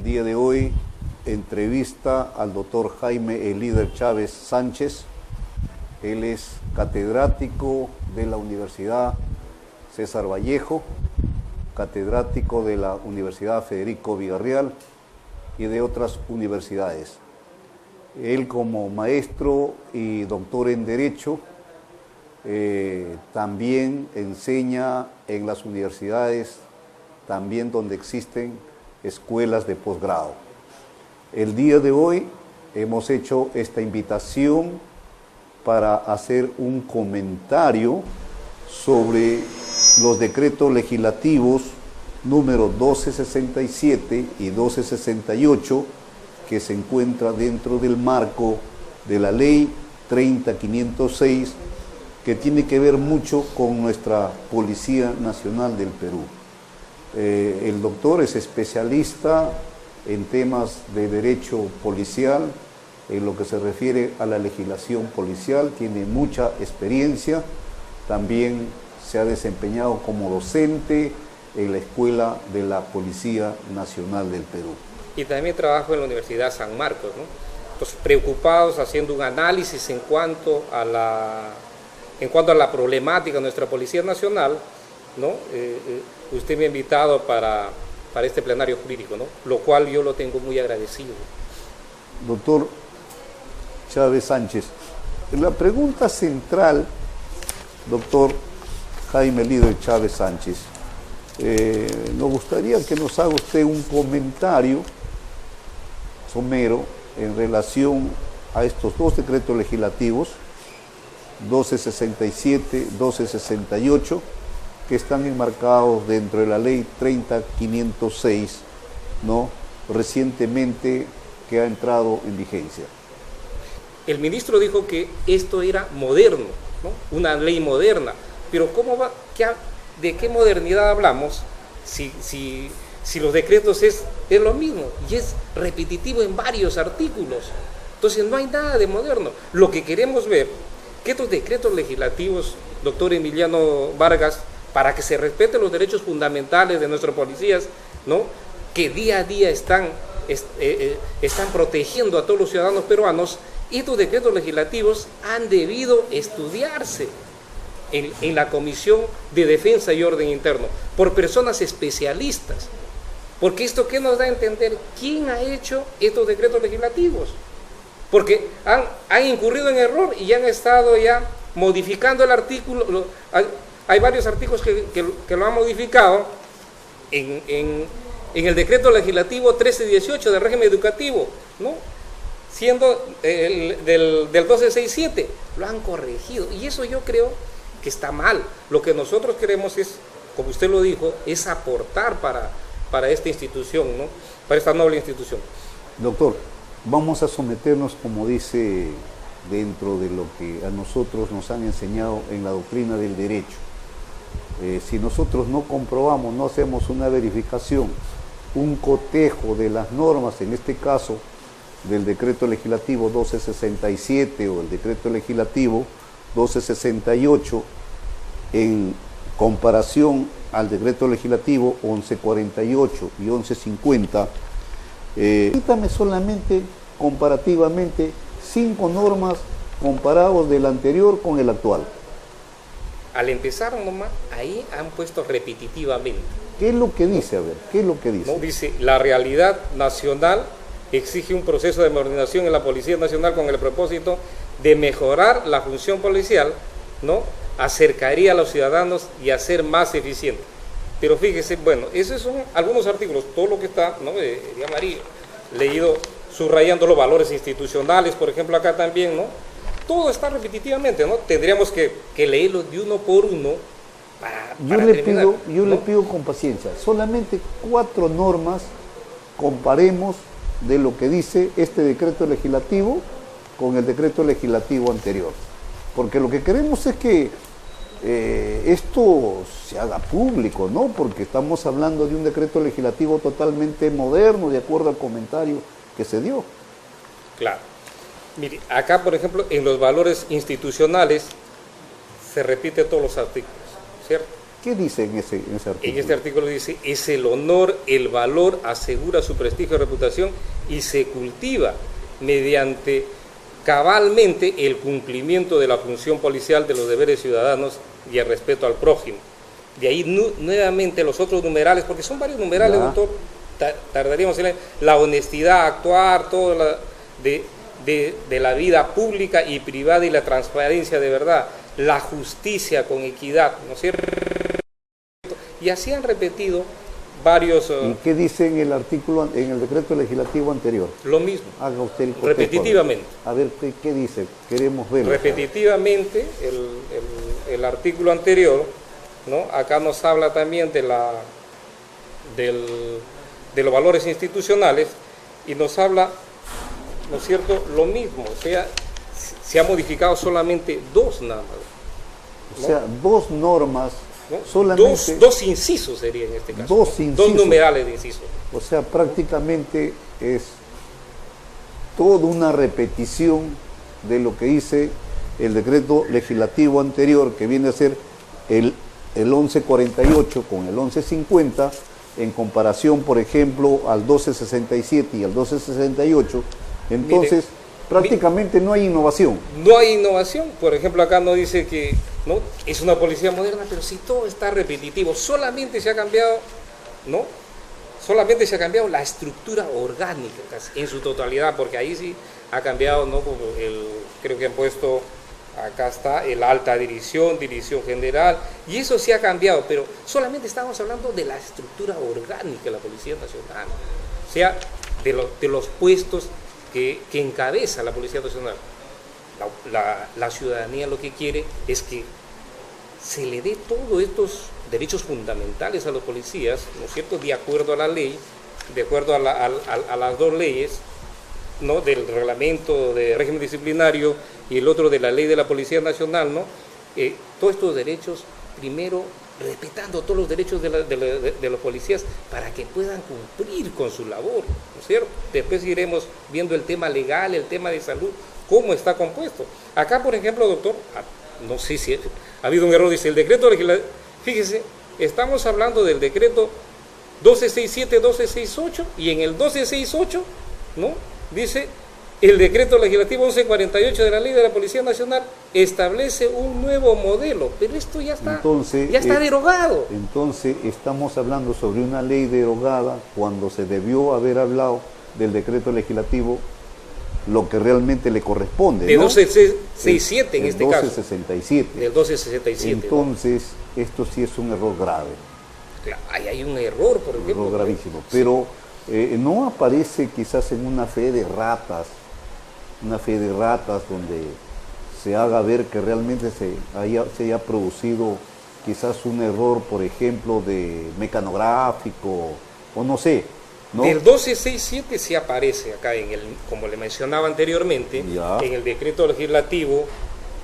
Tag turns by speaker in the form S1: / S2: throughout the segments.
S1: El día de hoy entrevista al doctor Jaime el Líder Chávez Sánchez. Él es catedrático de la Universidad César Vallejo, catedrático de la Universidad Federico Villarreal y de otras universidades. Él como maestro y doctor en Derecho también enseña en las universidades, también donde existen escuelas de posgrado. El día de hoy hemos hecho esta invitación para hacer un comentario sobre los decretos legislativos número 1267 y 1268 que se encuentra dentro del marco de la ley 30506, que tiene que ver mucho con nuestra Policía Nacional del Perú. El doctor es especialista en temas de derecho policial, en lo que se refiere a la legislación policial, tiene mucha experiencia, también se ha desempeñado como docente en la Escuela de la Policía Nacional del Perú.
S2: Y también trabajo en la Universidad San Marcos, ¿no? Entonces, preocupados, haciendo un análisis en cuanto a la problemática de nuestra Policía Nacional, ¿no? Usted me ha invitado para este plenario jurídico, ¿no? Lo cual yo lo tengo muy agradecido.
S1: Doctor Chávez Sánchez, la pregunta central, doctor Jaime Líder Chávez Sánchez, nos gustaría que nos haga usted un comentario somero en relación a estos dos decretos legislativos, 1267, 1268, que están enmarcados dentro de la ley 30506, ¿no?, recientemente que ha entrado en vigencia.
S2: El ministro dijo que esto era moderno, ¿no?, una ley moderna, pero ¿cómo va? ¿De qué modernidad hablamos si los decretos es lo mismo y es repetitivo en varios artículos? Entonces no hay nada de moderno. Lo que queremos ver, que estos decretos legislativos, doctor Emiliano Vargas, para que se respeten los derechos fundamentales de nuestros policías, ¿no?, que día a día están protegiendo a todos los ciudadanos peruanos, estos decretos legislativos han debido estudiarse en la Comisión de Defensa y Orden Interno, por personas especialistas. Porque esto, ¿qué nos da a entender? ¿Quién ha hecho estos decretos legislativos? Porque han incurrido en error y han estado ya modificando el artículo. Hay varios artículos que lo han modificado en el decreto legislativo 1318 del régimen educativo, ¿no?, siendo del 1267, lo han corregido. Y eso yo creo que está mal. Lo que nosotros queremos es, como usted lo dijo, es aportar para esta institución, ¿no?, para esta noble institución.
S1: Doctor, vamos a someternos, como dice, dentro de lo que a nosotros nos han enseñado en la doctrina del derecho. Si nosotros no comprobamos, no hacemos una verificación, un cotejo de las normas, en este caso del decreto legislativo 1267 o el decreto legislativo 1268, en comparación al decreto legislativo 1148 y 1150, quítame solamente comparativamente 5 normas comparados del anterior con el actual.
S2: Al empezar nomás, ahí han puesto repetitivamente.
S1: ¿Qué es lo que dice? A ver, ¿qué es lo que dice?
S2: No, dice, la realidad nacional exige un proceso de modernización en la Policía Nacional con el propósito de mejorar la función policial, ¿no?, acercaría a los ciudadanos y hacer más eficiente. Pero fíjese, bueno, esos son algunos artículos, todo lo que está, ¿no?, de amarillo, leído, subrayando los valores institucionales, por ejemplo, acá también, ¿no? Todo está repetitivamente, ¿no? Tendríamos que leerlo de uno por uno para terminar.
S1: Yo le pido con paciencia, solamente 4 normas comparemos de lo que dice este decreto legislativo con el decreto legislativo anterior. Porque lo que queremos es que esto se haga público, ¿no? Porque estamos hablando de un decreto legislativo totalmente moderno, de acuerdo al comentario que se dio.
S2: Claro. Mire, acá, por ejemplo, en los valores institucionales se repite todos los artículos, ¿cierto?
S1: ¿Qué dice en ese artículo?
S2: En este artículo dice, es el honor, el valor, asegura su prestigio y reputación y se cultiva mediante cabalmente el cumplimiento de la función policial, de los deberes ciudadanos y el respeto al prójimo. De ahí nuevamente los otros numerales, porque son varios numerales, doctor, tardaríamos en la honestidad, actuar, todo de la vida pública y privada y la transparencia de verdad, la justicia con equidad, ¿no es cierto? Y así han repetido varios...
S1: ¿Y qué dice en el artículo, en el decreto legislativo anterior?
S2: Lo mismo.
S1: Haga usted el cotejo,
S2: repetitivamente.
S1: A ver, ¿qué dice? Queremos verlo.
S2: Repetitivamente, el artículo anterior, ¿no? Acá nos habla también de los valores institucionales y nos habla, ¿no es cierto?, lo mismo. O sea, se ha modificado solamente dos nada más, ¿no?
S1: O sea, dos normas,
S2: ¿no?
S1: Solamente
S2: dos incisos sería en este caso.
S1: Dos
S2: numerales de incisos.
S1: O sea, prácticamente es toda una repetición de lo que dice el decreto legislativo anterior, que viene a ser el 1148 con el 1150, en comparación, por ejemplo, al 1267 y al 1268. Entonces, prácticamente no hay innovación.
S2: No hay innovación. Por ejemplo, acá no dice que no es una policía moderna, pero si todo está repetitivo, solamente se ha cambiado, ¿no? Solamente se ha cambiado la estructura orgánica en su totalidad, porque ahí sí ha cambiado, ¿no? Creo que han puesto, acá está, el alta dirección, dirección general, y eso sí ha cambiado, pero solamente estamos hablando de la estructura orgánica de la Policía Nacional, o sea, de los puestos que encabeza la Policía Nacional. La ciudadanía lo que quiere es que se le dé todos estos derechos fundamentales a los policías, ¿no es cierto?, de acuerdo a la ley, de acuerdo a las dos leyes, ¿no?, del reglamento de régimen disciplinario y el otro de la ley de la Policía Nacional, ¿no? Todos estos derechos, primero respetando todos los derechos de los policías para que puedan cumplir con su labor, ¿no es cierto? Después iremos viendo el tema legal, el tema de salud, cómo está compuesto. Acá, por ejemplo, doctor, no sé si ha habido un error, dice el decreto legislativo, fíjese, estamos hablando del decreto 1267, 1268, y en el 1268, ¿no?, dice, el decreto legislativo 1148 de la Ley de la Policía Nacional establece un nuevo modelo, pero esto ya está, derogado.
S1: Entonces, estamos hablando sobre una ley derogada cuando se debió haber hablado del decreto legislativo, lo que realmente le corresponde,
S2: de
S1: ¿no?
S2: 1267 en este caso.
S1: 1267.
S2: Del 1267.
S1: Entonces, ¿no? Esto sí es un error grave.
S2: Claro, ahí hay un error, por ejemplo.
S1: Un error gravísimo. Pero no aparece quizás en una fe de ratas, donde se haga ver que realmente se haya producido quizás un error, por ejemplo, de mecanográfico, o no sé, ¿no?
S2: Del 1267 sí aparece acá, como le mencionaba anteriormente,
S1: ya,
S2: en el decreto legislativo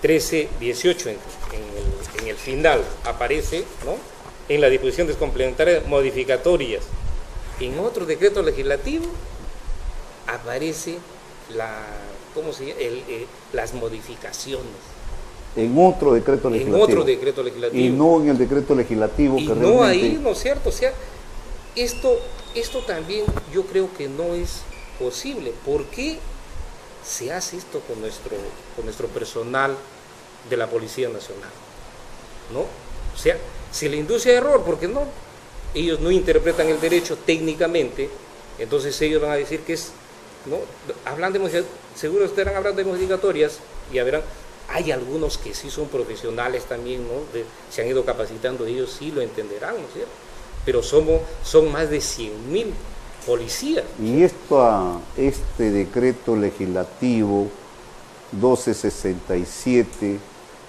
S2: 1318, en el final aparece, ¿no?, en la disposición de complementarias modificatorias. En otro decreto legislativo aparece las modificaciones.
S1: En otro decreto legislativo.
S2: En otro decreto legislativo.
S1: Y no en el decreto legislativo.
S2: Y
S1: que
S2: no
S1: realmente...
S2: ahí, ¿no es cierto? O sea, esto también yo creo que no es posible. ¿Por qué se hace esto con nuestro personal de la Policía Nacional? ¿No? O sea, se le induce a error porque ellos no interpretan el derecho técnicamente, entonces ellos van a decir que es, ¿no? Seguro estarán hablando de modificatorias y ya verán, hay algunos que sí son profesionales también, ¿no? Se han ido capacitando, ellos sí lo entenderán, ¿no es cierto? Pero son más de 100.000 policías.
S1: Y este decreto legislativo 1267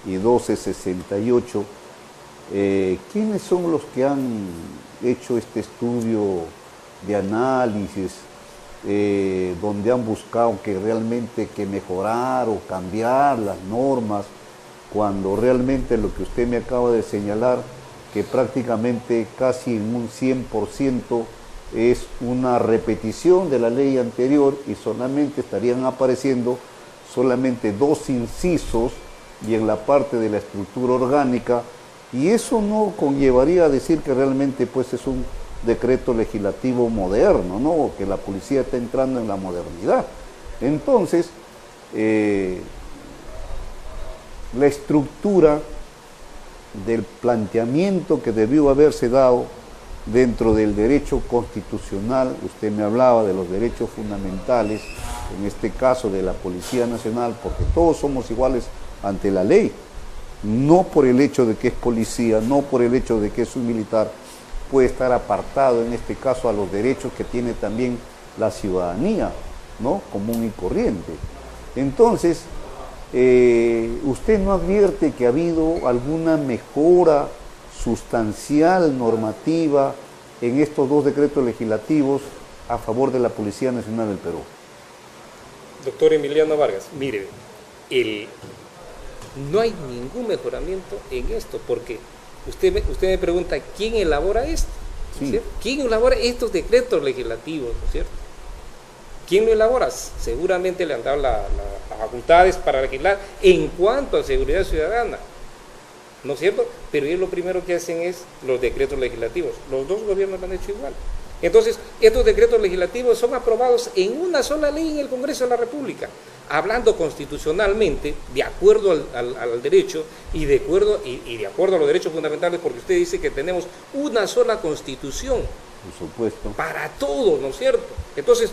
S1: y 1268, ¿quiénes son los que han hecho este estudio de análisis, donde han buscado que realmente mejorar o cambiar las normas, cuando realmente lo que usted me acaba de señalar, que prácticamente casi en un 100% es una repetición de la ley anterior y solamente estarían apareciendo solamente dos incisos, y en la parte de la estructura orgánica Y eso no conllevaría a decir que realmente pues es un decreto legislativo moderno, ¿no? Que la policía está entrando en la modernidad. Entonces, la estructura del planteamiento que debió haberse dado dentro del derecho constitucional, usted me hablaba de los derechos fundamentales, en este caso de la Policía Nacional, porque todos somos iguales ante la ley, no por el hecho de que es policía, no por el hecho de que es un militar, puede estar apartado en este caso a los derechos que tiene también la ciudadanía, ¿no? Común y corriente. Entonces, ¿usted no advierte que ha habido alguna mejora sustancial normativa en estos dos decretos legislativos a favor de la Policía Nacional del Perú?
S2: Doctor Emiliano Vargas, mire, no hay ningún mejoramiento en esto, porque usted me pregunta, ¿quién elabora esto?
S1: Sí.
S2: ¿Quién elabora estos decretos legislativos, ¿no es cierto? ¿Quién lo elabora? Seguramente le han dado las facultades para legislar en cuanto a seguridad ciudadana, ¿no es cierto? Pero ellos lo primero que hacen es los decretos legislativos. Los dos gobiernos lo han hecho igual. Entonces, estos decretos legislativos son aprobados en una sola ley en el Congreso de la República, hablando constitucionalmente, de acuerdo al derecho y de acuerdo a los derechos fundamentales, porque usted dice que tenemos una sola constitución.
S1: Por supuesto.
S2: Para todos, ¿no es cierto? Entonces,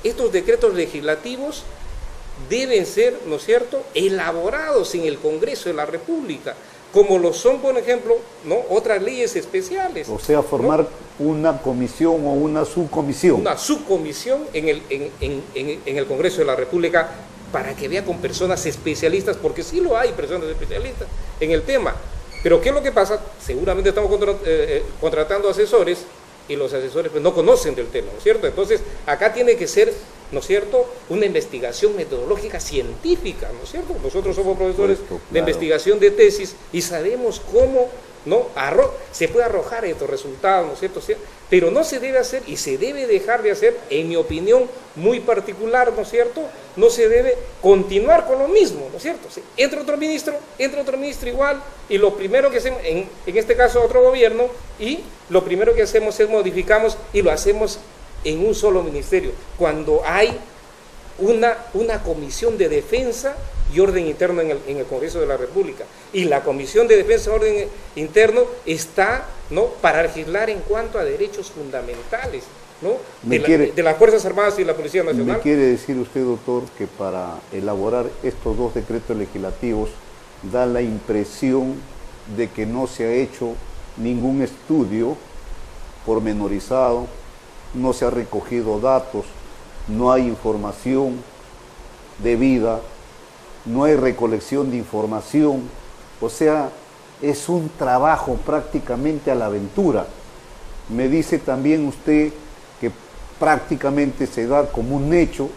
S2: estos decretos legislativos deben ser, ¿no es cierto?, elaborados en el Congreso de la República, como lo son, por ejemplo, ¿no?, otras leyes especiales.
S1: O sea, formar, ¿no?, una comisión o una subcomisión.
S2: Una subcomisión en el Congreso de la República para que vea con personas especialistas, porque sí lo hay personas especialistas en el tema. Pero ¿qué es lo que pasa? Seguramente estamos contratando asesores y los asesores pues no conocen del tema, ¿no es cierto? Entonces, acá tiene que ser, ¿no es cierto?, una investigación metodológica científica, ¿no es cierto? Nosotros somos profesores de investigación de tesis y sabemos cómo, ¿no?, se puede arrojar estos resultados, ¿no es cierto? Pero no se debe hacer y se debe dejar de hacer, en mi opinión muy particular, ¿no es cierto? No se debe continuar con lo mismo, ¿no es cierto? Entra otro ministro igual, y lo primero que hacemos, en este caso otro gobierno, y lo primero que hacemos es modificamos y lo hacemos en un solo ministerio, cuando hay una comisión de defensa y orden interno en el Congreso de la República, y la Comisión de Defensa y Orden Interno está, ¿no?, para legislar en cuanto a derechos fundamentales, ¿no?, de las Fuerzas Armadas y la Policía Nacional.
S1: ¿Me quiere decir usted, doctor, que para elaborar estos dos decretos legislativos da la impresión de que no se ha hecho ningún estudio pormenorizado, no se ha recogido datos, no hay información debida, no hay recolección de información? O sea, es un trabajo prácticamente a la aventura. Me dice también usted que prácticamente se da como un hecho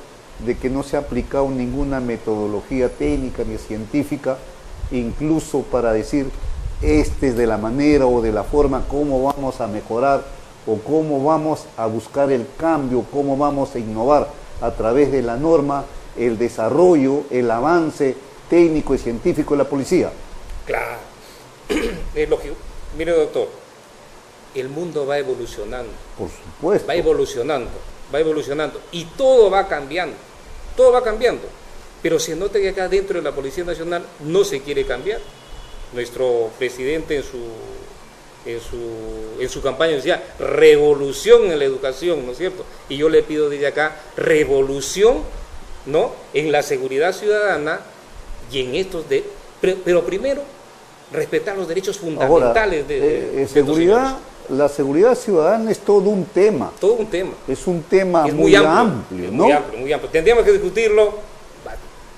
S1: de que no se ha aplicado ninguna metodología técnica ni científica, incluso para decir, este es de la manera o de la forma cómo vamos a mejorar o cómo vamos a buscar el cambio, cómo vamos a innovar a través de la norma, el desarrollo, el avance técnico y científico de la policía.
S2: Claro, es lógico. Mire, doctor, el mundo va evolucionando.
S1: Por supuesto.
S2: Va evolucionando y todo va cambiando, pero se nota que acá dentro de la Policía Nacional no se quiere cambiar. Nuestro presidente en su campaña decía revolución en la educación, ¿no es cierto? Y yo le pido desde acá revolución, ¿no?, en la seguridad ciudadana y en estos pero primero respetar los derechos fundamentales.
S1: Ahora, seguridad, la seguridad ciudadana es todo un tema.
S2: Todo un tema.
S1: Es un tema
S2: es
S1: muy amplio, ¿no?
S2: Muy amplio. Tendríamos que discutirlo,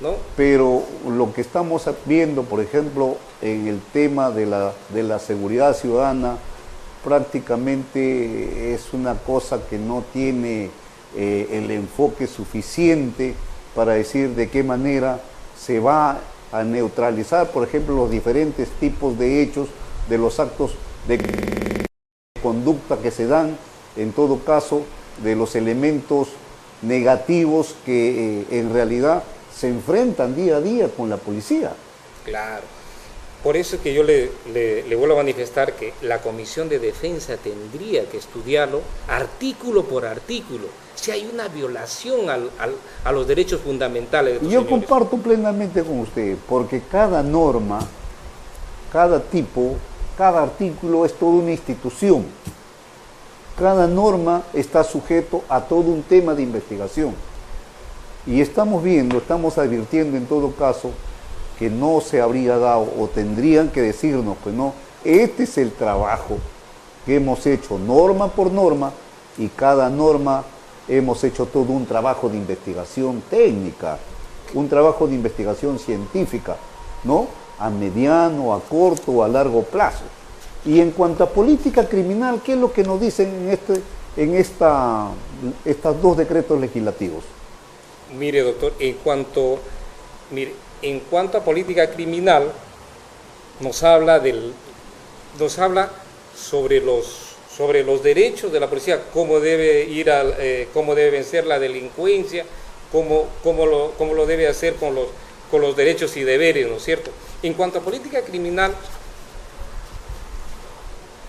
S2: ¿no?
S1: Pero lo que estamos viendo, por ejemplo, en el tema de la seguridad ciudadana, prácticamente es una cosa que no tiene el enfoque suficiente para decir de qué manera se va a neutralizar, por ejemplo, los diferentes tipos de hechos, de los actos de conducta que se dan, en todo caso, de los elementos negativos que en realidad se enfrentan día a día con la policía.
S2: Claro. por eso es que yo le vuelvo a manifestar que la Comisión de Defensa tendría que estudiarlo artículo por artículo, si hay una violación a los derechos fundamentales de los
S1: Yo
S2: señores.
S1: comparto plenamente con usted, porque cada norma, cada tipo, cada artículo es toda una institución. Cada norma está sujeto a todo un tema de investigación. Y estamos viendo, estamos advirtiendo en todo caso que no se habría dado, o tendrían que decirnos, pues no, este es el trabajo que hemos hecho norma por norma, y cada norma hemos hecho todo un trabajo de investigación técnica, un trabajo de investigación científica, ¿no? A mediano, a corto o a largo plazo. Y en cuanto a política criminal, ¿qué es lo que nos dicen en estos dos decretos legislativos?
S2: Mire, doctor, en cuanto a política criminal, nos habla sobre los derechos de la policía, cómo debe vencer la delincuencia, cómo lo debe hacer con los derechos y deberes, ¿no es cierto? En cuanto a política criminal,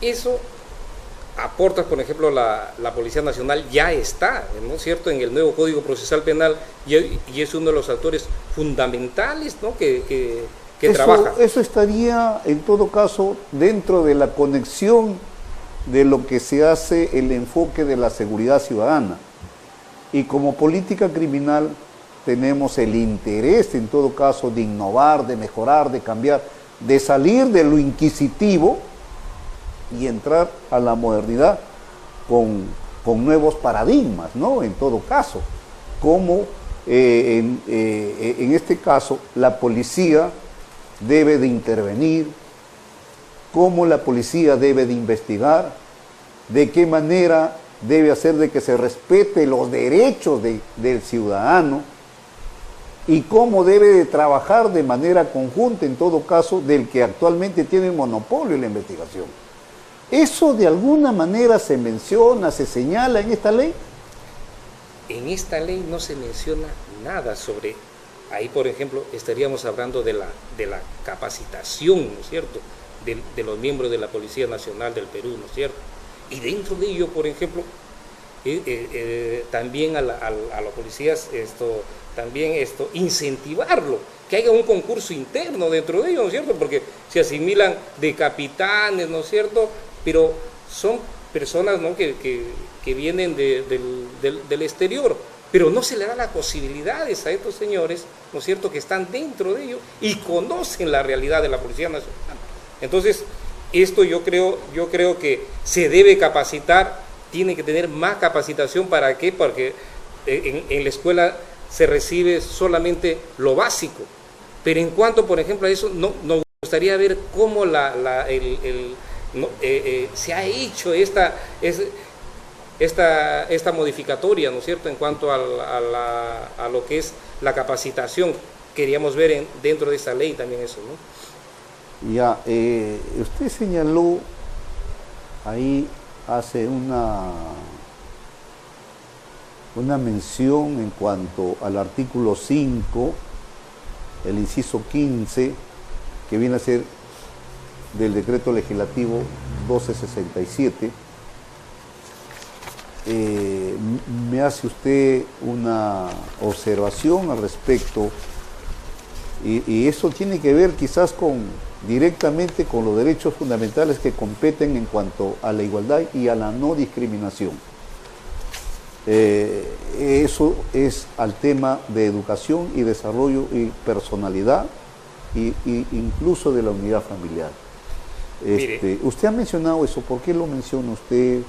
S2: eso aporta, por ejemplo, la Policía Nacional ya está, ¿no es cierto?, en el nuevo Código Procesal Penal, y es uno de los actores fundamentales, ¿no?, que trabaja.
S1: Eso estaría, en todo caso, dentro de la conexión de lo que se hace el enfoque de la seguridad ciudadana. Y como política criminal tenemos el interés, en todo caso, de innovar, de mejorar, de cambiar, de salir de lo inquisitivo y entrar a la modernidad con nuevos paradigmas, ¿no? En todo caso, como en este caso la policía debe de intervenir, cómo la policía debe de investigar, de qué manera debe hacer de que se respete los derechos del ciudadano, y cómo debe de trabajar de manera conjunta, en todo caso, del que actualmente tiene el monopolio en la investigación. ¿Eso de alguna manera se menciona, se señala en esta ley?
S2: En esta ley no se menciona nada sobre, ahí por ejemplo estaríamos hablando de la capacitación, ¿no es cierto?, de los miembros de la Policía Nacional del Perú, ¿no es cierto? Y dentro de ello, por ejemplo, también a los policías incentivarlo, que haya un concurso interno dentro de ellos, ¿no es cierto?, porque se asimilan de capitanes, ¿no es cierto?, pero son personas, ¿no?, que vienen del exterior, pero no se le da las posibilidades a estos señores, ¿no es cierto?, que están dentro de ellos y conocen la realidad de la Policía Nacional. Entonces, esto yo creo que se debe capacitar, tiene que tener más capacitación. ¿Para qué? Porque en la escuela se recibe solamente lo básico, pero en cuanto, por ejemplo, a eso, nos gustaría ver cómo se ha hecho esta modificatoria, ¿no es cierto?, en cuanto a lo que es la capacitación. Queríamos ver dentro de esta ley también eso, ¿no?
S1: Ya, usted señaló ahí, hace una mención en cuanto al artículo 5, el inciso 15, que viene a ser del decreto legislativo 1267. Me hace usted una observación al respecto, y eso tiene que ver quizás directamente con los derechos fundamentales que competen en cuanto a la igualdad y a la no discriminación. Eso es al tema de educación y desarrollo y personalidad, y incluso de la unidad familiar. Usted ha mencionado eso. ¿Por qué lo menciona usted?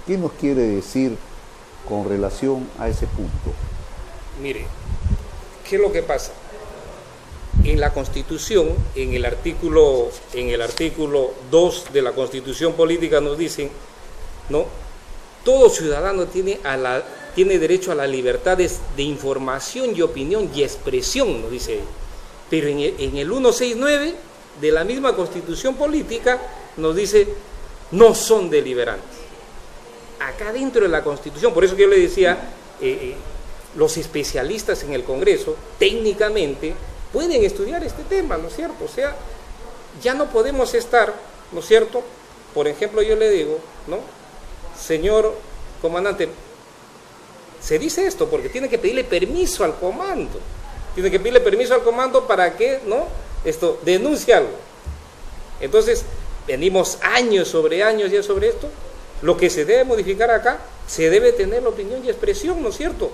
S1: ¿Qué nos quiere decir con relación a ese punto?
S2: Mire, ¿qué es lo que pasa? En la Constitución, en el artículo 2 de la Constitución Política nos dicen, ¿no?, todo ciudadano tiene derecho a la libertad de información y opinión y expresión, nos dice. Pero en el 169 de la misma Constitución Política nos dice, no son deliberantes. Acá dentro de la Constitución, por eso que yo le decía, los especialistas en el Congreso, técnicamente, pueden estudiar este tema, ¿no es cierto? O sea, ya no podemos estar, ¿no es cierto? Por ejemplo, yo le digo, ¿no? Señor comandante, se dice esto porque tiene que pedirle permiso al comando. Tiene que pedirle permiso al comando para que, ¿no? Denuncie algo. Entonces, venimos años sobre años ya sobre esto. Lo que se debe modificar acá, se debe tener la opinión y expresión, ¿no es cierto?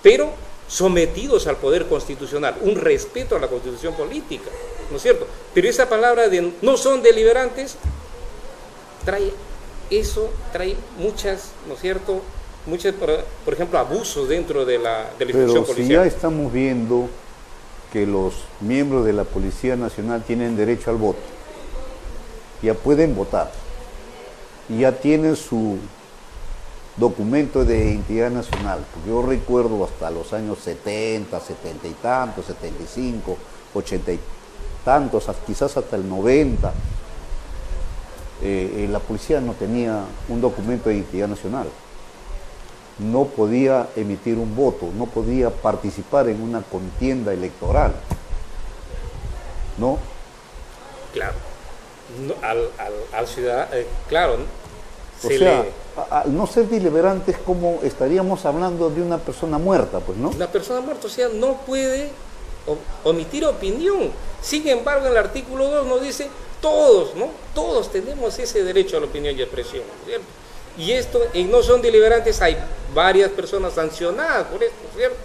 S2: Pero sometidos al poder constitucional, un respeto a la constitución política, ¿no es cierto? Pero esa palabra de no son deliberantes, trae muchas, ¿no es cierto? Muchas, por ejemplo, abusos dentro de la institución policial.
S1: Pero si ya estamos viendo que los miembros de la Policía Nacional tienen derecho al voto, ya pueden votar, y ya tienen su documento de identidad nacional, porque yo recuerdo hasta los años 70, 70 y tantos, 75, 80 y tantos, quizás hasta el 90, la policía no tenía un documento de identidad nacional, no podía emitir un voto, no podía participar en una contienda electoral, ¿no?
S2: Claro, no, al ciudadano, claro,
S1: o sea, al no ser deliberantes, ¿cómo estaríamos hablando de una persona muerta, pues, no?
S2: La persona muerta, o sea, no puede omitir opinión. Sin embargo, en el artículo 2 nos dice, todos, ¿no? Todos tenemos ese derecho a la opinión y expresión, ¿cierto? Y esto, en no son deliberantes, hay varias personas sancionadas por esto, ¿cierto?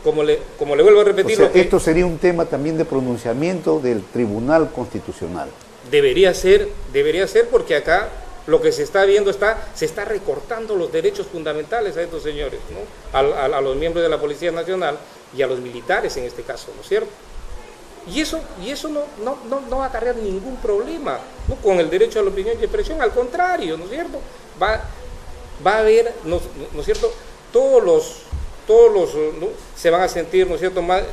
S2: Como le vuelvo a repetir...
S1: O sea, esto sería un tema también de pronunciamiento del Tribunal Constitucional.
S2: Debería ser porque acá lo que se está viendo se está recortando los derechos fundamentales a estos señores, ¿no? A los miembros de la Policía Nacional y a los militares en este caso, ¿no es cierto? Y eso no va a acarrear ningún problema, ¿no? Con el derecho a la opinión y expresión, al contrario, ¿no es cierto? Va a haber, ¿no es cierto? Todos los ¿no? Se van a sentir, ¿no es cierto? Van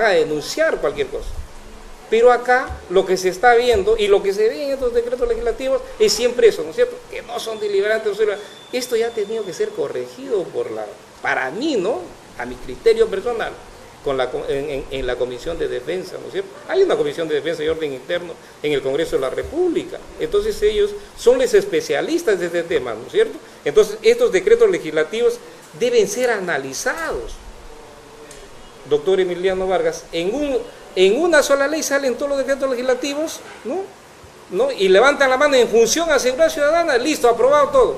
S2: a denunciar cualquier cosa. Pero acá lo que se está viendo y lo que se ve en estos decretos legislativos es siempre eso, ¿no es cierto? Que no son deliberantes. Esto ya ha tenido que ser corregido para mí, ¿no? A mi criterio personal, en la Comisión de Defensa, ¿no es cierto? Hay una Comisión de Defensa y Orden Interno en el Congreso de la República. Entonces ellos son los especialistas de este tema, ¿no es cierto? Entonces estos decretos legislativos deben ser analizados. Doctor Emiliano Vargas, en una sola ley salen todos los decretos legislativos, ¿no? Y levantan la mano en función a seguridad ciudadana, listo, aprobado todo.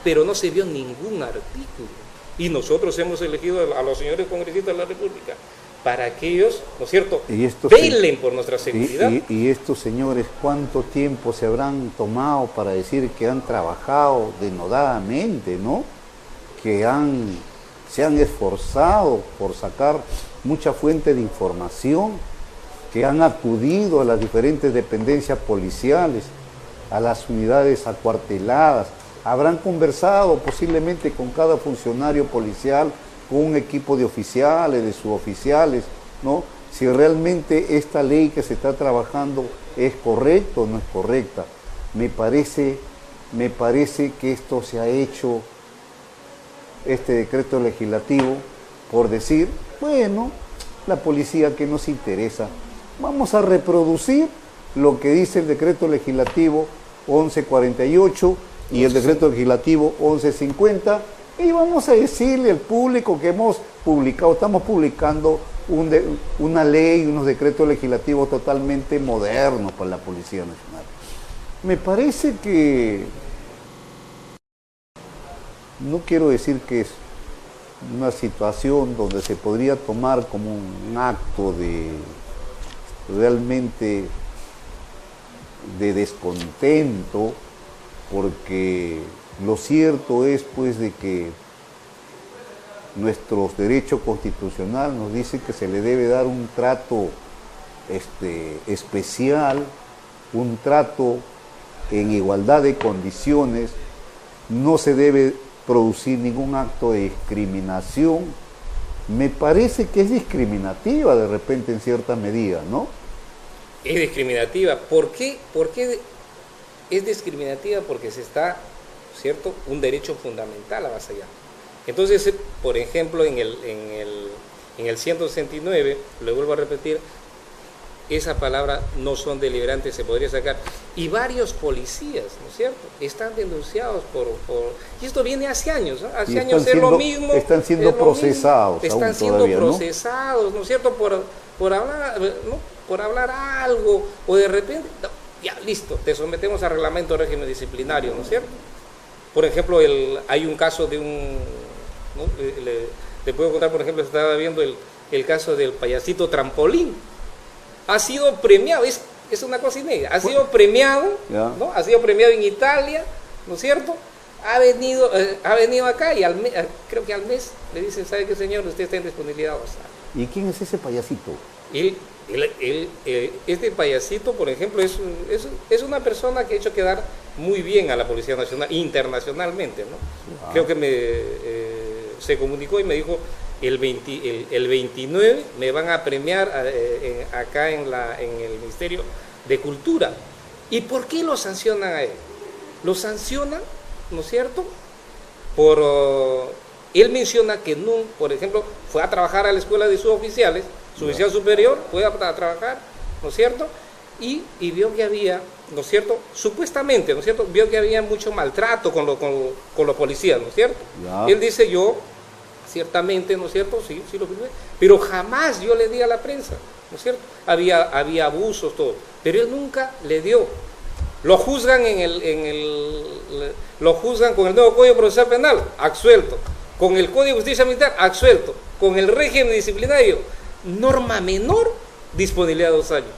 S2: Pero no se vio ningún artículo. Y nosotros hemos elegido a los señores congresistas de la República para que ellos, ¿no es cierto?, velen por nuestra seguridad.
S1: Y estos señores, ¿cuánto tiempo se habrán tomado para decir que han trabajado denodadamente, ¿no? Que se han esforzado por sacar mucha fuente de información, que han acudido a las diferentes dependencias policiales, a las unidades acuarteladas, habrán conversado posiblemente con cada funcionario policial, con un equipo de oficiales, de suboficiales, ¿no? Si realmente esta ley que se está trabajando es correcta o no es correcta. Me parece que esto se ha hecho, este decreto legislativo, por decir, bueno, la policía que nos interesa, vamos a reproducir lo que dice el decreto legislativo 1148 y el decreto legislativo 1150, y vamos a decirle al público que estamos publicando una ley, unos decretos legislativos totalmente modernos para la Policía Nacional. Me parece que, no quiero decir que es una situación donde se podría tomar como un acto realmente de descontento, porque lo cierto es pues de que nuestro derecho constitucional nos dice que se le debe dar un trato especial, un trato en igualdad de condiciones, no se debe producir ningún acto de discriminación. Me parece que es discriminativa de repente en cierta medida, ¿no?
S2: Es discriminativa. ¿Por qué? Porque es discriminativa porque se está, ¿cierto?, un derecho fundamental avasallado. Entonces, por ejemplo, en el 169, lo vuelvo a repetir, esa palabra no son deliberantes, se podría sacar. Y varios policías, ¿no es cierto?, están denunciados y esto viene hace años, ¿no? Hace años es lo mismo.
S1: Están siendo procesados.
S2: Están siendo todavía, procesados, ¿no es cierto?, por hablar, ¿no?, por hablar algo, o de repente, no, ya, listo, te sometemos a reglamento de régimen disciplinario, ¿no es cierto? Por ejemplo, hay un caso de un, ¿no?, le puedo contar, por ejemplo, estaba viendo el caso del payasito Trampolín. Ha sido premiado, es una cosa inédita, ha sido premiado, ¿no?, ha sido premiado en Italia, ¿no es cierto? Ha venido acá y creo que al mes le dicen, ¿sabe qué, señor? Usted está en disponibilidad. O sea,
S1: ¿y quién es ese payasito?
S2: Este payasito, por ejemplo, es una persona que ha hecho quedar muy bien a la Policía Nacional internacionalmente, ¿no? Creo que se comunicó y me dijo, el 29 me van a premiar acá en el Ministerio de Cultura. ¿Y por qué lo sancionan a él? Lo sancionan, ¿no es cierto?, él menciona que no, por ejemplo, fue a trabajar a la escuela de suboficiales, su oficial superior, fue a trabajar, ¿no es cierto?, y vio que había, ¿no es cierto?, supuestamente, ¿no es cierto?, vio que había mucho maltrato con los policías, ¿no es cierto? Él dice, yo, ciertamente, ¿no es cierto?, sí lo firmé, pero jamás yo le di a la prensa, ¿no es cierto? Había abusos, todo, pero él nunca le dio. Lo juzgan lo juzgan con el nuevo Código Procesal Penal, absuelto. Con el Código de Justicia Militar, absuelto. Con el régimen disciplinario, norma menor, disponibilidad de 2 años.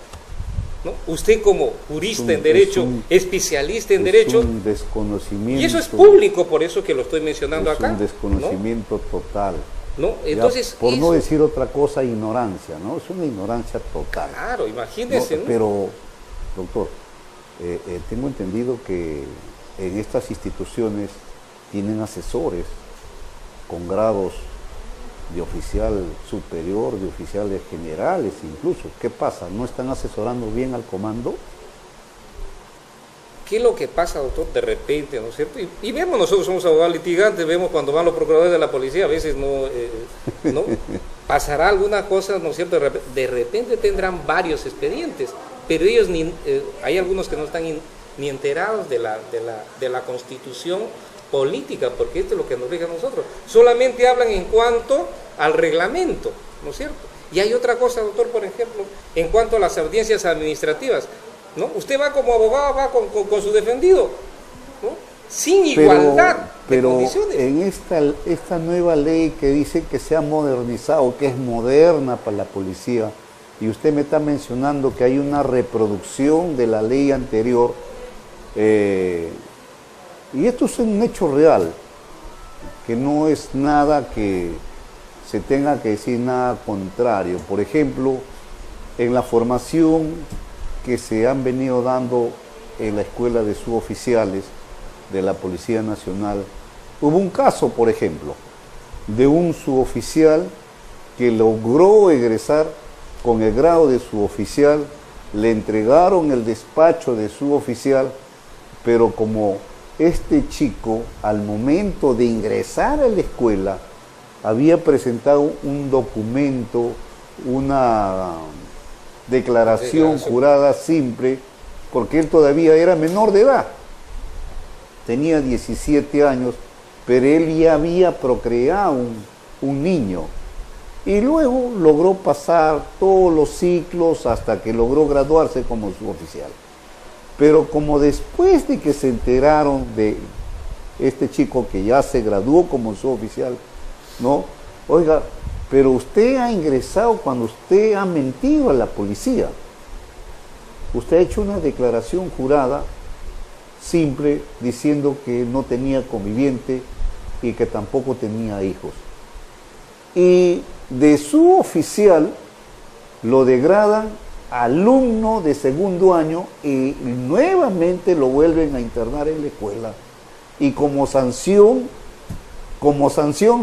S2: ¿No? Usted como jurista en derecho, especialista en derecho,
S1: un desconocimiento,
S2: y eso es público, por eso que lo estoy mencionando acá.
S1: Es un desconocimiento, ¿no?, total.
S2: ¿No? Entonces,
S1: ya, por no decir otra cosa, ignorancia, ¿no? Es una ignorancia total.
S2: Claro, imagínese, ¿no?
S1: Pero, doctor, tengo entendido que en estas instituciones tienen asesores con grados de oficial superior, de oficiales generales incluso. ¿Qué pasa? ¿No están asesorando bien al comando?
S2: ¿Qué es lo que pasa, doctor? De repente, ¿no es cierto? Y vemos, nosotros somos abogados litigantes, vemos cuando van los procuradores de la policía, a veces no pasará alguna cosa, ¿no es cierto? De repente tendrán varios expedientes, pero ellos hay algunos que no están ni enterados de la Constitución política, porque esto es lo que nos rige a nosotros. Solamente hablan en cuanto al reglamento, ¿no es cierto? Y hay otra cosa, doctor, por ejemplo, en cuanto a las audiencias administrativas, ¿no? Usted va como abogado, va con su defendido, ¿no?, sin igualdad de condiciones.
S1: En esta nueva ley que dice que se ha modernizado, que es moderna para la policía, y usted me está mencionando que hay una reproducción de la ley anterior, y esto es un hecho real, que no es nada que se tenga que decir nada contrario. Por ejemplo, en la formación que se han venido dando en la escuela de suboficiales de la Policía Nacional, hubo un caso, por ejemplo, de un suboficial que logró egresar con el grado de suboficial, le entregaron el despacho de suboficial, pero como este chico, al momento de ingresar a la escuela, había presentado un documento, una declaración jurada simple, porque él todavía era menor de edad, tenía 17 años, pero él ya había procreado un niño, y luego logró pasar todos los ciclos hasta que logró graduarse como suboficial. Pero como después de que se enteraron de este chico que ya se graduó como suboficial, ¿no? Oiga, pero usted ha ingresado cuando usted ha mentido a la policía. Usted ha hecho una declaración jurada simple diciendo que no tenía conviviente y que tampoco tenía hijos. Y de suboficial lo degradan alumno de segundo año y nuevamente lo vuelven a internar en la escuela, y como sanción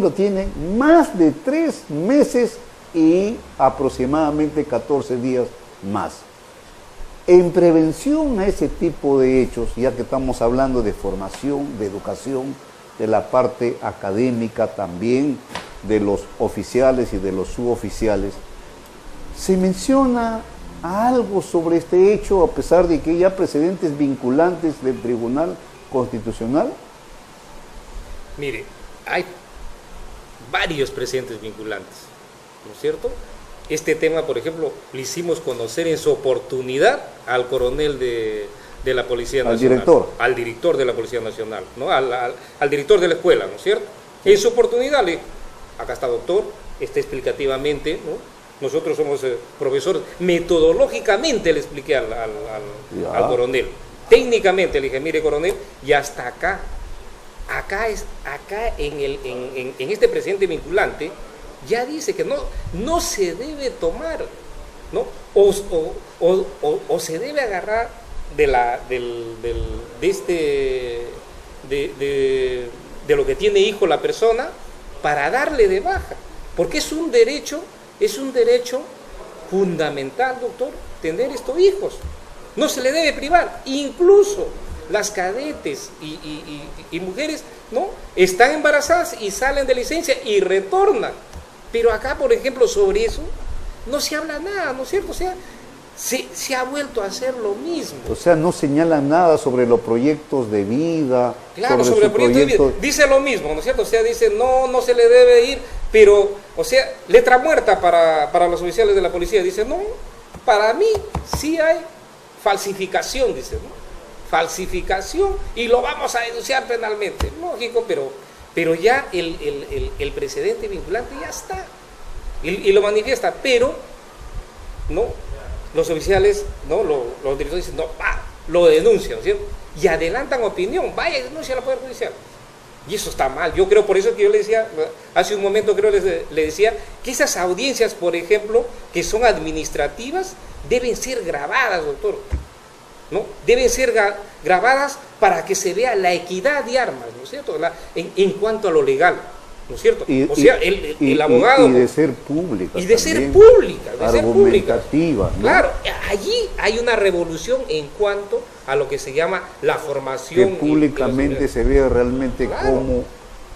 S1: lo tienen más de 3 meses y aproximadamente 14 días más. En prevención a ese tipo de hechos, ya que estamos hablando de formación, de educación, de la parte académica también, de los oficiales y de los suboficiales, se menciona algo sobre este hecho, a pesar de que hay ya precedentes vinculantes del Tribunal Constitucional?
S2: Mire, hay varios precedentes vinculantes, ¿no es cierto? Este tema, por ejemplo, lo hicimos conocer en su oportunidad al coronel de la Policía Nacional. Al director de la Policía Nacional, ¿no? Al director de la escuela, ¿no es cierto? En su oportunidad le dije, acá está doctor, está explicativamente, ¿no? Nosotros somos profesores, metodológicamente le expliqué al coronel. Técnicamente le dije, mire coronel, y hasta acá en este precedente vinculante, ya dice que no se debe tomar, ¿no? O se debe agarrar de lo que tiene hijo la persona para darle de baja, porque es un derecho fundamental, doctor, tener estos hijos. No se le debe privar. Incluso las cadetes y mujeres, ¿no?, están embarazadas y salen de licencia y retornan. Pero acá, por ejemplo, sobre eso no se habla nada, ¿no es cierto? O sea, se ha vuelto a hacer lo mismo.
S1: O sea, no señalan nada sobre los proyectos de vida.
S2: Claro, sobre el proyecto de vida. Dice lo mismo, ¿no es cierto? O sea, dice, no se le debe ir, pero, o sea, letra muerta para los oficiales de la policía. Dice, no, para mí sí hay falsificación, dice, ¿no? Falsificación, y lo vamos a denunciar penalmente. Lógico, pero ya el precedente vinculante ya está. Y lo manifiesta, pero, ¿no?, los oficiales, ¿no?, los directores dicen, no, lo denuncian, ¿no es cierto? Y adelantan opinión, vaya y denuncia a la Poder Judicial. Y eso está mal. Yo creo, por eso que yo le decía, hace un momento le decía, que esas audiencias, por ejemplo, que son administrativas, deben ser grabadas, doctor, ¿no? Deben ser grabadas para que se vea la equidad de armas, ¿no es cierto? En cuanto a lo legal, ¿no es cierto? O sea, el abogado...
S1: Y de ser pública.
S2: Y de ser pública,
S1: argumentativa, ¿no?
S2: Claro, allí hay una revolución en cuanto a lo que se llama la formación.
S1: Que públicamente se vea realmente cómo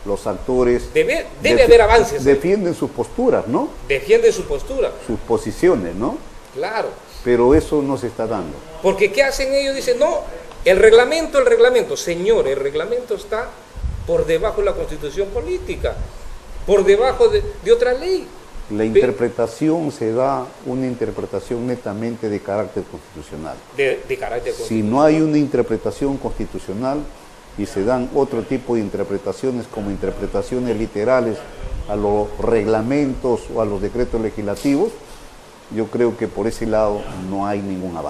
S1: los actores...
S2: Debe haber avances.
S1: Defienden sus posturas, ¿no?
S2: Defienden su postura.
S1: Sus posiciones, ¿no?
S2: Claro.
S1: Pero eso no se está dando.
S2: Porque ¿qué hacen ellos? Dicen, no, el reglamento. Señor, el reglamento está por debajo de la Constitución política, por debajo de otra ley.
S1: La interpretación se da una interpretación netamente de carácter constitucional.
S2: De carácter constitucional.
S1: Si no hay una interpretación constitucional y se dan otro tipo de interpretaciones como interpretaciones literales a los reglamentos o a los decretos legislativos, yo creo que por ese lado no hay ningún avance.